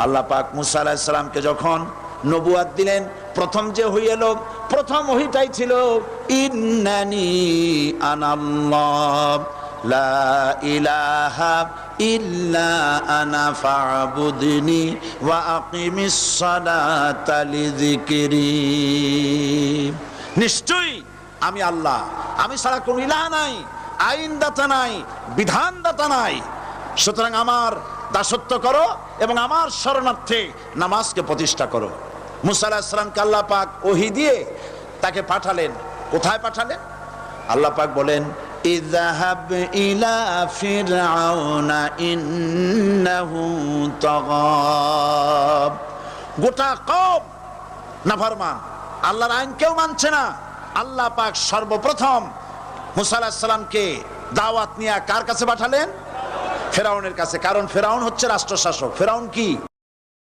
আল্লাহ পাক মুসা আলাইহিস সালামকে যখন নবুয়াত দিলেন, প্রথম যে ওহী এলো, প্রথম ওহীটাই ছিল ইন্নানি আনাল্লাহ লা ইলাহা ইল্লা আনা ফা'বুদনি ওয়া আকিমিস সালাতা লিযিকরি। নিশ্চয়ই আমি আল্লাহ, আমি ছাড়া কোনো ইলাহ নাই, আইনদাতা নাই, বিধানদাতা নাই, সুতরাং আমার দাসত্ব করো এবং আমার শরণার্থে নামাজকে প্রতিষ্ঠা করো। মুসা আলাইহিস সালামকে আল্লাহ পাক ওহী দিয়ে তাকে পাঠালেন। কোথায় পাঠালেন? আল্লাহ পাক বলেন, ইযহাব ইলা ফিরআউনা ইন্নাহু তাগা। গোটা কওম নাফরমান, আল্লাহর আইন কেউ মানছে না। আল্লাহ পাক সর্বপ্রথম মুসা আলাইহিস সালামকে দাওয়াত নিয়ে কার কাছে পাঠালেন? ফেরাউনের কাছে। কারণ ফেরাউন হচ্ছে রাষ্ট্র শাসক। ফেরাউন কি?